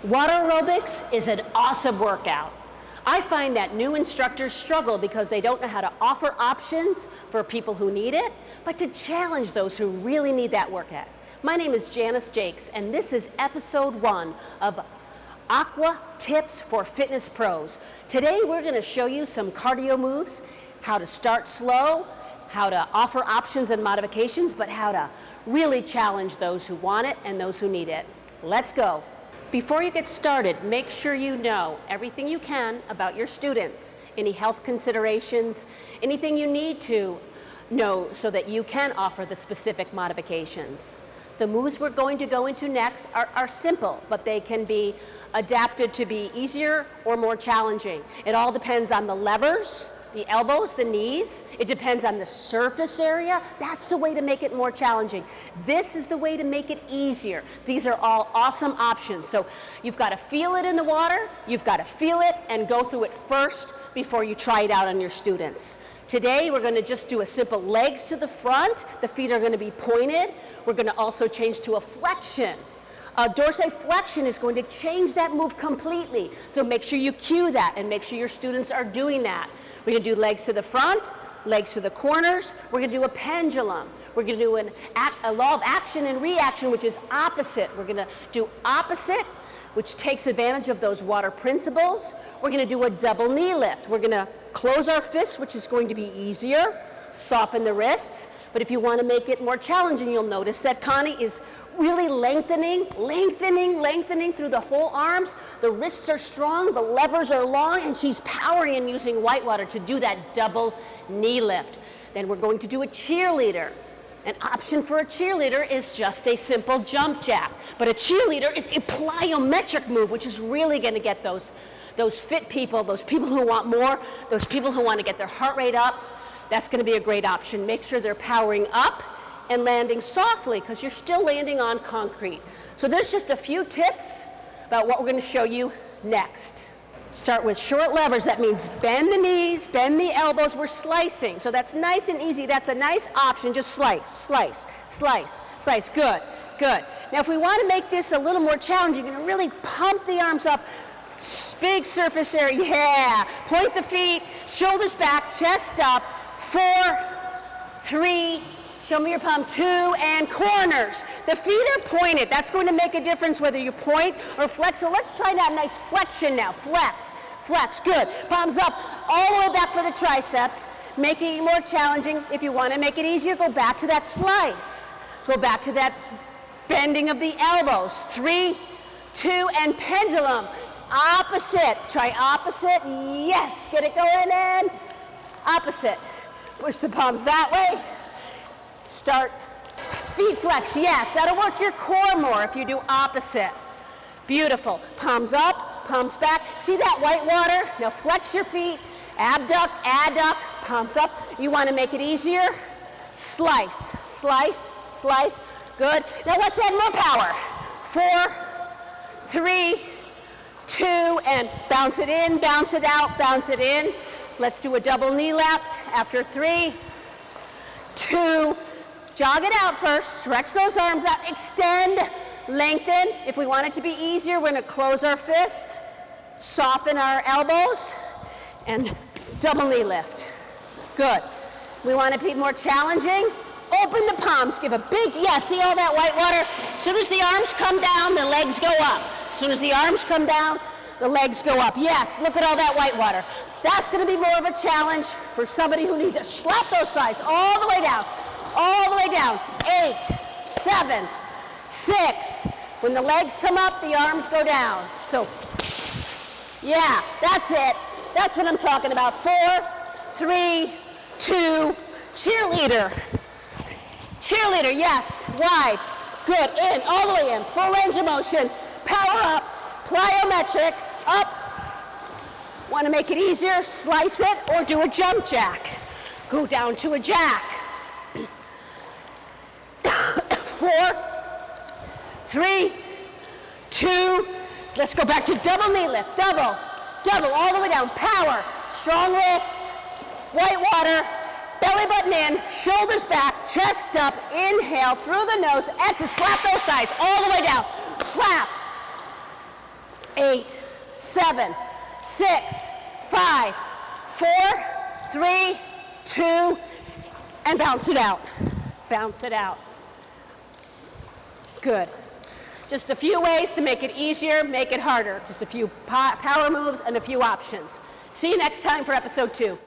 Water aerobics is an awesome workout. I find that new instructors struggle because they don't know how to offer options for people who need it, but to challenge those who really need that workout. My name is Janice Jakes, and this is episode 1 of Aqua Tips for Fitness Pros. Today we're going to show you some cardio moves, how to start slow, how to offer options and modifications, but how to really challenge those who want it and those who need it. Let's go. Before you get started, make sure you know everything you can about your students, any health considerations, anything you need to know so that you can offer the specific modifications. The moves we're going to go into next are simple, but they can be adapted to be easier or more challenging. It all depends on the levers, the elbows, the knees. It depends on the surface area. That's the way to make it more challenging. This is the way to make it easier. These are all awesome options. So you've got to feel it in the water, you've got to feel it and go through it first before you try it out on your students. Today we're going to just do a simple legs to the front. The feet are going to be pointed. We're going to also change to a flexion. Dorsiflexion is going to change that move completely. So make sure you cue that and make sure your students are doing that. We're going to do legs to the front, legs to the corners. We're going to do a pendulum. We're going to do a law of action and reaction, which is opposite. We're going to do opposite, which takes advantage of those water principles. We're going to do a double knee lift. We're going to close our fists, which is going to be easier, soften the wrists. But if you want to make it more challenging, you'll notice that Connie is really lengthening through the whole arms. The wrists are strong, the levers are long, and she's powering and using whitewater to do that double knee lift. Then we're going to do a cheerleader. An option for a cheerleader is just a simple jump jack. But a cheerleader is a plyometric move, which is really going to get those fit people, those people who want more, those people who want to get their heart rate up. That's going to be a great option. Make sure they're powering up and landing softly because you're still landing on concrete. So there's just a few tips about what we're going to show you next. Start with short levers. That means bend the knees, bend the elbows. We're slicing. So that's nice and easy. That's a nice option. Just slice, slice, slice, slice. Good, good. Now if we want to make this a little more challenging, you're going to really pump the arms up. Big surface area. Yeah. Point the feet, shoulders back, chest up. 4, 3, show me your palm, 2, and corners. The feet are pointed. That's going to make a difference whether you point or flex. So let's try that nice flexion now. Flex, flex, good. Palms up all the way back for the triceps, making it more challenging. If you want to make it easier, go back to that slice. Go back to that bending of the elbows. 3, 2, and pendulum. Opposite. Try opposite. Yes, get it going in. Opposite. Push the palms that way. Start feet flex. Yes, that'll work your core more if you do opposite. Beautiful. Palms up, palms back. See that white water? Now flex your feet. Abduct, adduct, palms up. You want to make it easier? Slice, slice, slice. Good. Now let's add more power. 4, 3, 2, and bounce it in, bounce it out, bounce it in. Let's do a double knee left after 3, 2, jog it out first, stretch those arms out, extend, lengthen. If we want it to be easier, we're going to close our fists, soften our elbows, and double knee lift. Good. We want it to be more challenging. Open the palms, give a big yes. See all that white water? As soon as the arms come down, the legs go up. As soon as the arms come down, the legs go up. Yes, look at all that white water. That's going to be more of a challenge for somebody who needs to slap those thighs all the way down, all the way down. 8, 7, 6. When the legs come up, the arms go down. So, yeah, that's it. That's what I'm talking about. 4, 3, 2, cheerleader. Cheerleader, yes, wide. Good, in, all the way in. Full range of motion. Power up, plyometric, up. Want to make it easier, slice it, or do a jump jack. Go down to a jack. 4, 3, 2, let's go back to double knee lift. Double, double, all the way down. Power, strong wrists, white water, belly button in, shoulders back, chest up, inhale through the nose, exhale, slap those thighs all the way down. Slap. 8, 7, 6, 5, 4, 3, 2, and bounce it out. Bounce it out. Good. Just a few ways to make it easier, make it harder. Just a few power moves and a few options. See you next time for episode 2.